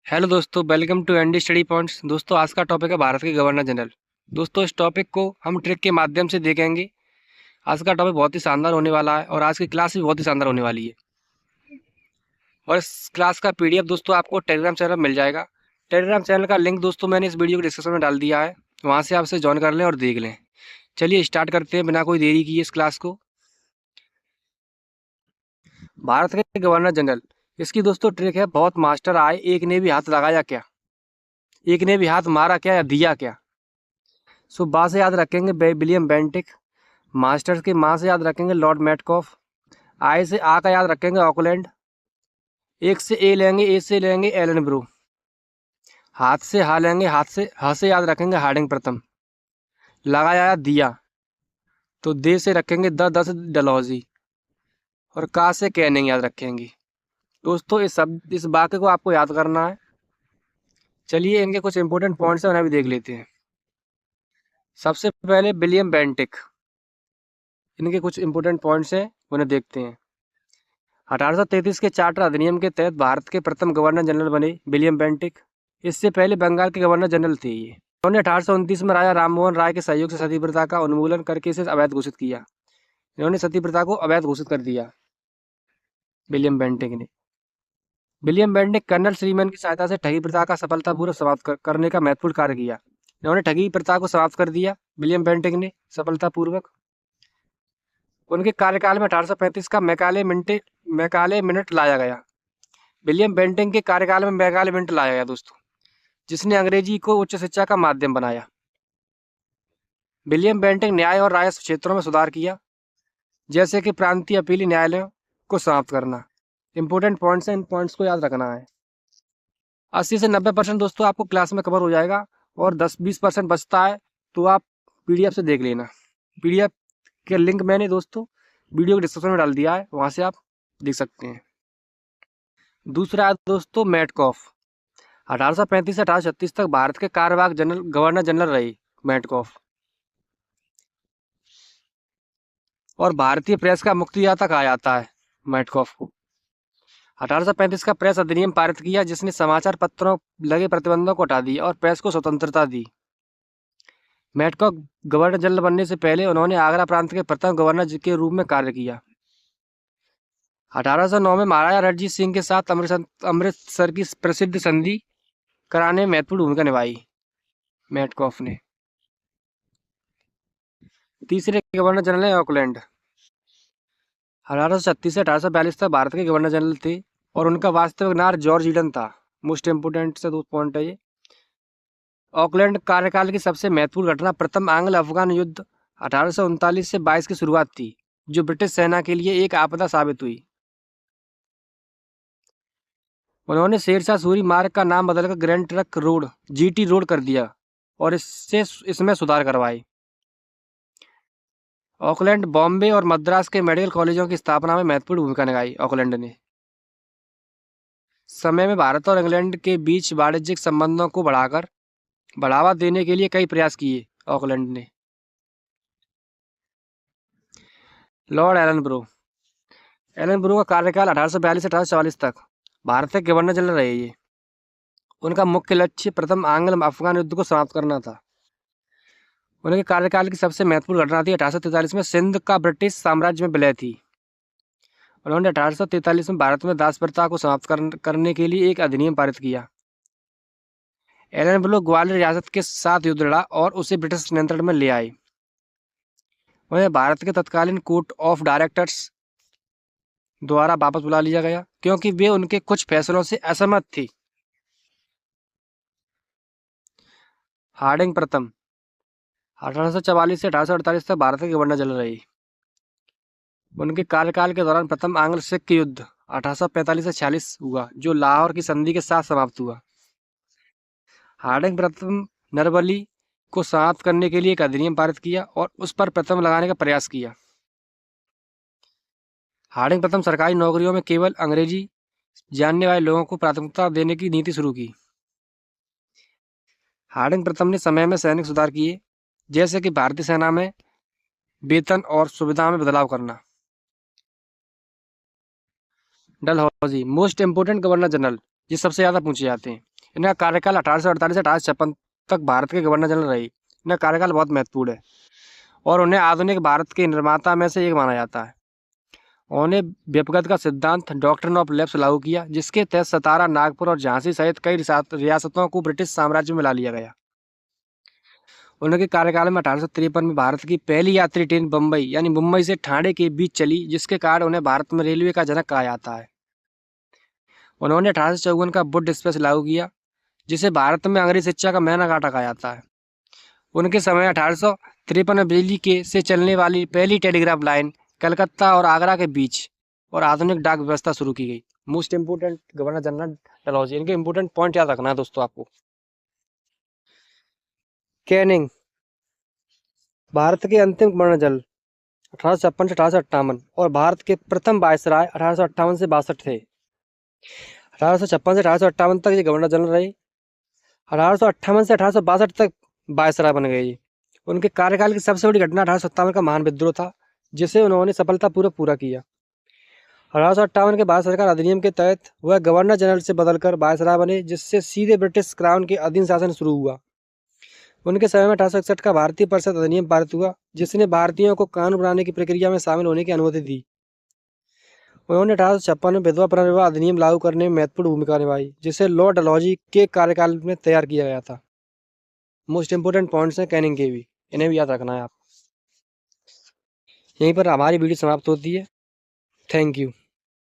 Hello दोस्तों, welcome to ND study points. दोस्तों, आज का टॉपिक है भारत के गवर्नर जनरल। दोस्तों, इस टॉपिक को हम ट्रिक के माध्यम से देखेंगे। आज का टॉपिक बहुत ही शानदार होने वाला है और आज की क्लास भी बहुत ही शानदार होने वाली है। और इस क्लास का पीडीएफ दोस्तों आपको टेलीग्राम चैनल पर मिल जाएगा। टेलीग्राम चैनल का लिंक दोस्तों मैंने इस वीडियो के डिस्क्रिप्शन में डाल दिया है, वहाँ से आप इसे ज्वाइन कर लें और देख लें। चलिए स्टार्ट करते हैं बिना कोई देरी किए इस क्लास को। भारत के गवर्नर जनरल, इसकी दोस्तों ट्रिक है बहुत मास्टर आए एक ने भी हाथ लगाया क्या, एक ने भी हाथ मारा क्या या दिया क्या। सो बा से याद रखेंगे विलियम बेंटिक, मास्टर्स के माँ से याद रखेंगे लॉर्ड मेटकॉफ, आई से आ का याद रखेंगे ऑकलैंड, एक से ए से लेंगे एलन ब्रू, हाथ से हा लेंगे, हाथ से याद रखेंगे हार्डिंग प्रथम, लगाया दिया तो दे से रखेंगे दस डलहौजी और का से कैनिंग याद रखेंगे। दोस्तों इस वाक्य को आपको याद करना है। चलिए इनके कुछ इंपॉर्टेंट पॉइंट्स हैं उन्हें भी देख लेते हैं। सबसे पहले विलियम बेंटिक, इनके कुछ इंपॉर्टेंट पॉइंट्स हैं उन्हें देखते हैं। 1833 के चार्टर अधिनियम के तहत भारत के प्रथम गवर्नर जनरल बने विलियम बेंटिक। इससे पहले बंगाल के गवर्नर जनरल थे ये। उन्होंने 1829 में राजा राममोहन राय के सहयोग से सती प्रथा का उन्मूलन करके इसे अवैध घोषित किया। इन्होंने सती प्रथा को अवैध घोषित कर दिया विलियम बेंटिक ने। विलियम बेंटिक कर्नल श्रीमैन की सहायता से ठगी प्रथा का सफलतापूर्वक समाप्त करने का महत्वपूर्ण कार्य किया। इन्होंने ठगी प्रथा को समाप्त कर दिया विलियम बेंटिक ने सफलतापूर्वक। उनके कार्यकाल में 1835 का मैकाले मिनट लाया गया। विलियम बेंटिक के कार्यकाल में मैकाले मिनट लाया गया दोस्तों, जिसने अंग्रेजी को उच्च शिक्षा का माध्यम बनाया। विलियम बेंटिक न्याय और राजस्व क्षेत्रों में सुधार किया, जैसे कि प्रांतीय अपीली न्यायालयों को समाप्त करना। इंपॉर्टेंट पॉइंट्स हैं, इन पॉइंट्स को याद रखना है। 80 से 90% दोस्तों आपको क्लास में कवर हो जाएगा और 10-20% बचता है तो आप पीडीएफ से देख लेना। पीडीएफ के लिंक मैंने दोस्तों वीडियो के डिस्क्रिप्शन में डाल दिया है, वहाँ से आप देख सकते हैं। दूसरा है दोस्तों मेटकॉफ। 1835 से 1836 तक भारत के कार्यवाहक गवर्नर जनरल रहे मेटकॉफ और भारतीय प्रेस का मुक्तिदाता कहा जाता है मेटकॉफ को। 1835 का प्रेस अधिनियम पारित किया, जिसने समाचार पत्रों लगे प्रतिबंधों को हटा दिया और प्रेस को स्वतंत्रता दी। मेटकॉफ गवर्नर जनरल बनने से पहले उन्होंने आगरा प्रांत के प्रथम गवर्नर के रूप में कार्य किया। 1809 में महाराजा रणजीत सिंह के साथ अमृतसर की प्रसिद्ध संधि कराने में महत्वपूर्ण भूमिका निभाई मेटकॉफ ने। तीसरे गवर्नर जनरल है ऑकलैंड। 1836 से 1842 तक भारत के गवर्नर जनरल थे और उनका वास्तविक नाम जॉर्ज ईडन था। मोस्ट इंपोर्टेंट से दो पॉइंट है ये। ऑकलैंड कार्यकाल की सबसे महत्वपूर्ण घटना प्रथम आंग्ल अफगान युद्ध 1839 से 22 की शुरुआत थी, जो ब्रिटिश सेना के लिए एक आपदा साबित हुई। उन्होंने शेरशाह सूरी मार्ग का नाम बदलकर grand trunk road GT road कर दिया और इसमें सुधार करवाए। ऑकलैंड बॉम्बे और मद्रास के मेडिकल कॉलेजों की स्थापना में महत्वपूर्ण भूमिका निभाई ऑकलैंड ने। समय में भारत और इंग्लैंड के बीच वाणिज्यिक संबंधों को बढ़ावा देने के लिए कई प्रयास किए ऑकलैंड ने। लॉर्ड एलन ब्रो का कार्यकाल 1842 से 1844 तक भारत के गवर्नर जनरल रहे ये। उनका मुख्य लक्ष्य प्रथम आंग्ल अफगान युद्ध को समाप्त करना था। उनके कार्यकाल की सबसे महत्वपूर्ण घटना थी 1843 में सिंध का ब्रिटिश साम्राज्य में विलय थी। उन्होंने 1843 में भारत में दास प्रथा को समाप्त करने के लिए एक अधिनियम पारित किया। एलन ब्रो ग्वालियर रियासत के साथ युद्ध लड़ा और उसे ब्रिटिश नियंत्रण में ले आए। उन्हें भारत के तत्कालीन कोर्ट ऑफ डायरेक्टर्स द्वारा वापस बुला लिया गया, क्योंकि वे उनके कुछ फैसलों से असहमत थे। हार्डिंग प्रथम 1844 से 1848 तक भारत के गवर्नर जनरल रहे। उनके कार्यकाल के दौरान प्रथम आंग्ल सिख युद्ध 1845 से 46 हुआ, जो लाहौर की संधि के साथ समाप्त हुआ। हार्डिंग प्रथम नरबली को समाप्त करने के लिए एक अधिनियम पारित किया और उस पर प्रतिबंध लगाने का प्रयास किया। हार्डिंग प्रथम सरकारी नौकरियों में केवल अंग्रेजी जानने वाले लोगों को प्राथमिकता देने की नीति शुरू की। हार्डिंग प्रथम ने समय में सैनिक सुधार किए, जैसे कि भारतीय सेना में वेतन और सुविधा में बदलाव करना। Dalhousie most important governor general, ये सबसे ज़्यादा पूछे जाते हैं। इनका कार्यकाल 1848 से 1856 तक भारत के गवर्नर जनरल रही। इनका कार्यकाल बहुत महत्वपूर्ण है और उन्हें आधुनिक भारत के निर्माता में से एक माना जाता है। उन्होंने व्यपगत का सिद्धांत डॉक्ट्रिन ऑफ लेफ्ट लागू किया, जिसके तहत सतारा, नागपुर और झांसी सहित कई रियासतों को ब्रिटिश साम्राज्य में ला लिया गया। उनके कार्यकाल में 1853 में भारत की पहली यात्री ट्रेन बम्बई यानी मुंबई से ठाणे के बीच चली, जिसके कारण उन्हें भारत में रेलवे का जनक कहा जाता है। उन्होंने 1854 का वुड डिस्पैच लागू किया, जिसे भारत में अंग्रेजी शिक्षा का मैग्ना कार्टा कहा जाता है। उनके समय 1853 में बिजली के से चलने वाली पहली टेलीग्राफ लाइन कलकत्ता और आगरा के बीच और आधुनिक डाक व्यवस्था शुरू की गई। Most important governor general Dalhousie, इनके इंपोर्टेंट पॉइंट याद रखना है दोस्तों आपको। कैनिंग भारत के अंतिम गवर्नर जनरल 1856 से 1858 और भारत के प्रथम वायसराय 1858 से 62 थे। 1856 से 1858 तक ये गवर्नर जनरल रहे। 1858 से 1862 तक वायसराय बन गए ये। उनके कार्यकाल की सबसे बड़ी घटना 1857 का महान विद्रोह था, जिसे उन्होंने सफलतापूर्वक पूरा किया। 1858 के भारत सरकार अधिनियम के तहत वह गवर्नर जनरल से बदलकर वायसराय बने, जिससे सीधे ब्रिटिश क्राउन के अधीन शासन शुरू हुआ। उनके समय में 1861 का भारतीय परिषद अधिनियम पारित हुआ, जिसने भारतीयों को कानून बनाने की प्रक्रिया में शामिल होने की अनुमति दी। उन्होंने 1856 में विधवा पुनर्विवाह अधिनियम लागू करने में महत्वपूर्ण भूमिका निभाई, जिसे लॉर्ड डलहौजी के कार्यकाल में तैयार किया गया था। मोस्ट इंपोर्टेंट पॉइंट्स हैं कैनिंग के भी, इन्हें भी याद रखना है आप। यहीं पर हमारी वीडियो समाप्त होती है। Thank you.